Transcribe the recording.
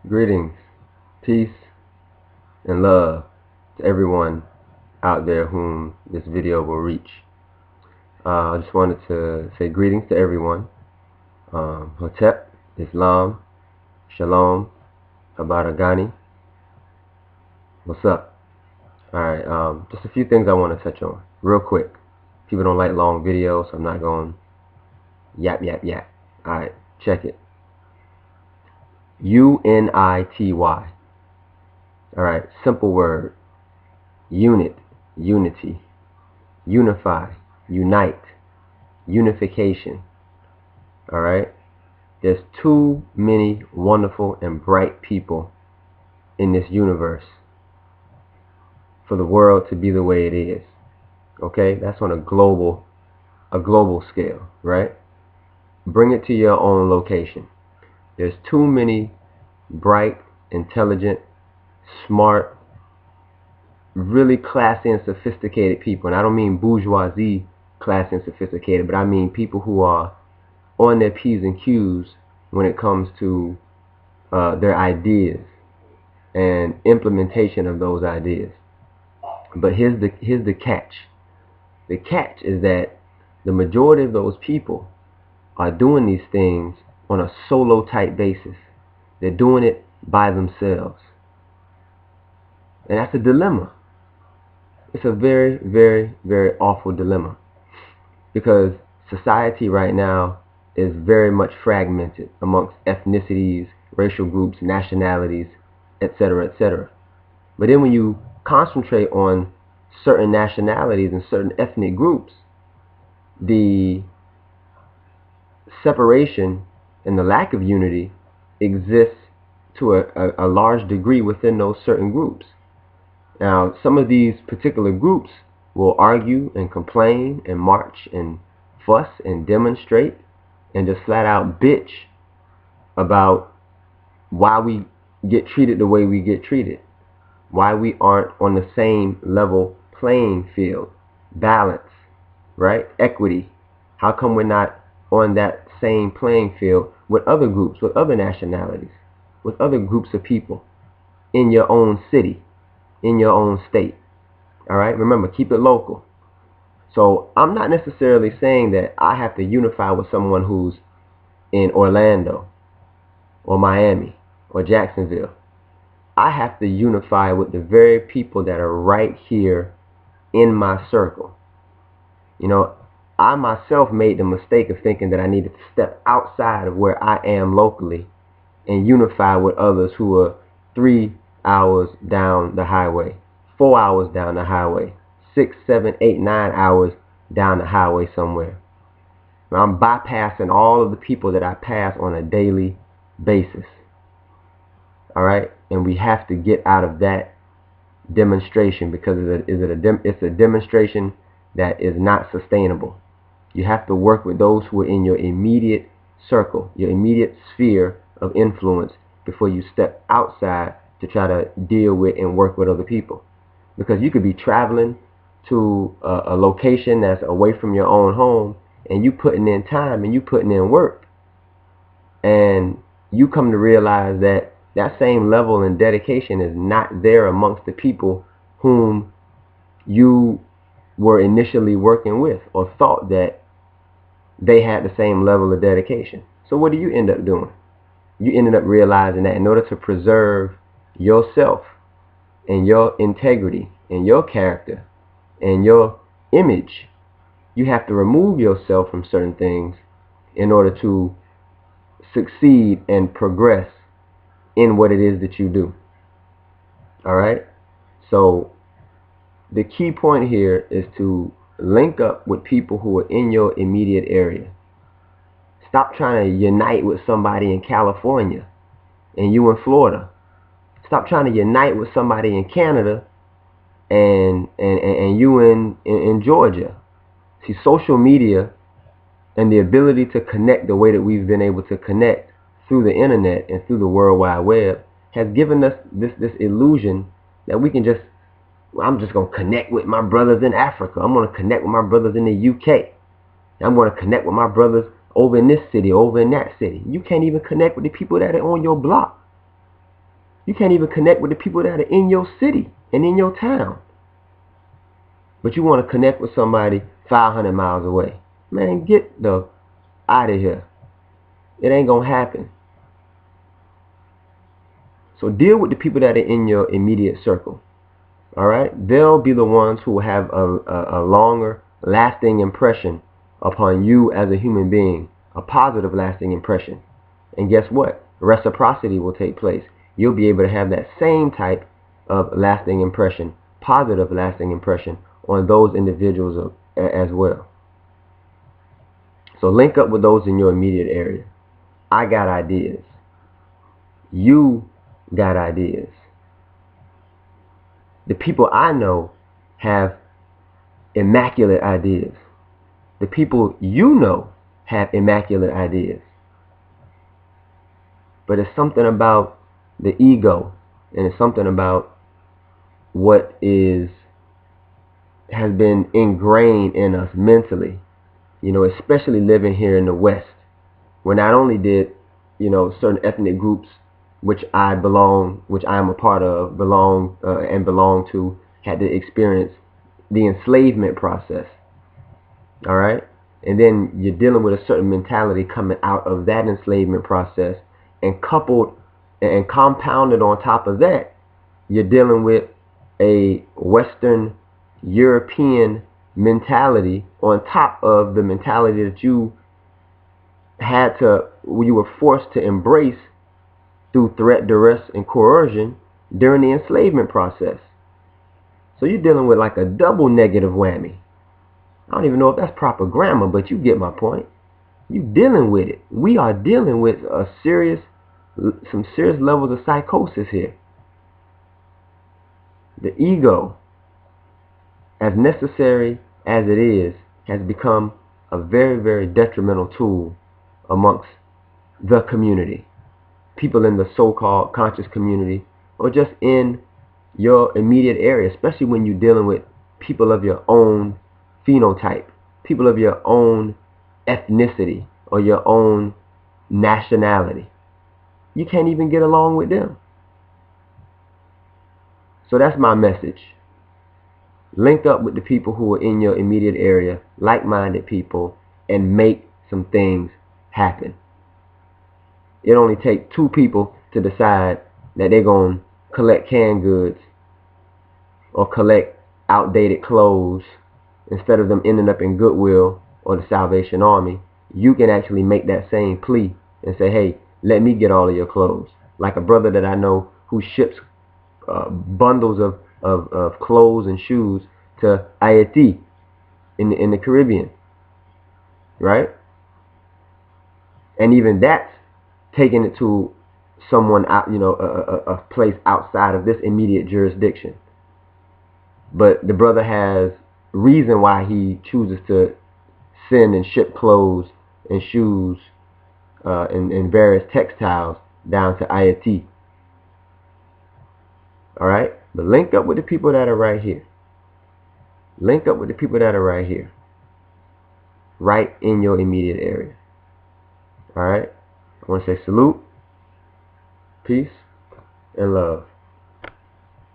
Greetings, peace, and love to everyone out there whom this video will reach. I just wanted to say greetings to everyone. Hotep, Islam, Shalom, Habaragani. What's up? Alright, just a few things I want to touch on real quick. People don't like long videos, so I'm not going yap. Alright, check it. UNITY. Alright, simple word. Unit, unity, unify, unite, unification. Alright? There's too many wonderful and bright people in this universe for the world to be the way it is. Okay? That's on a global scale, right? Bring it to your own location. There's too many bright, intelligent, smart, really classy and sophisticated people. And I don't mean bourgeoisie classy and sophisticated, but I mean people who are on their P's and Q's when it comes to their ideas and implementation of those ideas. But here's the catch. The catch is that the majority of those people are doing these things on a solo type basis. They're doing it by themselves. And that's a dilemma. It's a very, very, very awful dilemma, because society right now is very much fragmented amongst ethnicities, racial groups, nationalities, etc., etc. But then when you concentrate on certain nationalities and certain ethnic groups, the separation and the lack of unity exists to a large degree within those certain groups. Now, some of these particular groups will argue and complain and march and fuss and demonstrate and just flat out bitch about why we get treated the way we get treated, why we aren't on the same level playing field, balance, right? Equity. How come we're not on that same playing field with other groups, with other nationalities, with other groups of people in your own city, in your own state? All right, remember, keep it local. So I'm not necessarily saying that I have to unify with someone who's in Orlando or Miami or Jacksonville. I have to unify with the very people that are right here in my circle. You know, I myself made the mistake of thinking that I needed to step outside of where I am locally and unify with others who are 3 hours down the highway, 4 hours down the highway, 6, 7, 8, 9 hours down the highway somewhere. Now, I'm bypassing all of the people that I pass on a daily basis. All right? And we have to get out of that demonstration, because it's a demonstration that is not sustainable. You have to work with those who are in your immediate circle, your immediate sphere of influence, before you step outside to try to deal with and work with other people. Because you could be traveling to a location that's away from your own home, and you putting in time and you putting in work, and you come to realize that that same level and dedication is not there amongst the people whom you were initially working with, or thought that they had the same level of dedication. So what do you end up doing? You ended up realizing that in order to preserve yourself and your integrity and your character and your image, you have to remove yourself from certain things in order to succeed and progress in what it is that you do. Alright? So the key point here is to link up with people who are in your immediate area. Stop trying to unite with somebody in California and you in Florida. Stop trying to unite with somebody in Canada and you in Georgia. See, social media and the ability to connect the way that we've been able to connect through the internet and through the World Wide Web has given us this illusion that we can just, well, I'm just going to connect with my brothers in Africa. I'm going to connect with my brothers in the UK. I'm going to connect with my brothers over in this city, over in that city. You can't even connect with the people that are on your block. You can't even connect with the people that are in your city and in your town. But you want to connect with somebody 500 miles away. Man, get the out of here. It ain't going to happen. So deal with the people that are in your immediate circle. All right? They'll be the ones who will have a longer lasting impression upon you as a human being. A positive lasting impression. And guess what? Reciprocity will take place. You'll be able to have that same type of lasting impression, positive lasting impression on those individuals as well. So link up with those in your immediate area. I got ideas. You got ideas. The people I know have immaculate ideas. The people you know have immaculate ideas. But it's something about the ego, and it's something about what has been ingrained in us mentally, especially living here in the West, where not only did, certain ethnic groups which I am a part of, belong to, had to experience the enslavement process. All right? And then you're dealing with a certain mentality coming out of that enslavement process, and coupled and compounded on top of that, you're dealing with a Western European mentality on top of the mentality that you were forced to embrace through threat, duress, and coercion during the enslavement process. So you're dealing with like a double negative whammy. I don't even know if that's proper grammar, but you get my point. You're dealing with it. We are dealing with some serious levels of psychosis here. The ego, as necessary as it is, has become a very, very detrimental tool amongst the community. People in the so-called conscious community, or just in your immediate area, especially when you're dealing with people of your own phenotype, people of your own ethnicity, or your own nationality. You can't even get along with them. So that's my message. Link up with the people who are in your immediate area, like-minded people, and make some things happen. It only takes two people to decide that they're going to collect canned goods or collect outdated clothes instead of them ending up in Goodwill or the Salvation Army. You can actually make that same plea and say, hey, let me get all of your clothes. Like a brother that I know who ships bundles of clothes and shoes to Haiti in the Caribbean, right? And even that's taking it to someone out, a place outside of this immediate jurisdiction. But the brother has reason why he chooses to send and ship clothes and shoes and various textiles down to Haiti. All right? But link up with the people that are right here. Link up with the people that are right here. Right in your immediate area. All right? I want to say salute, peace, and love.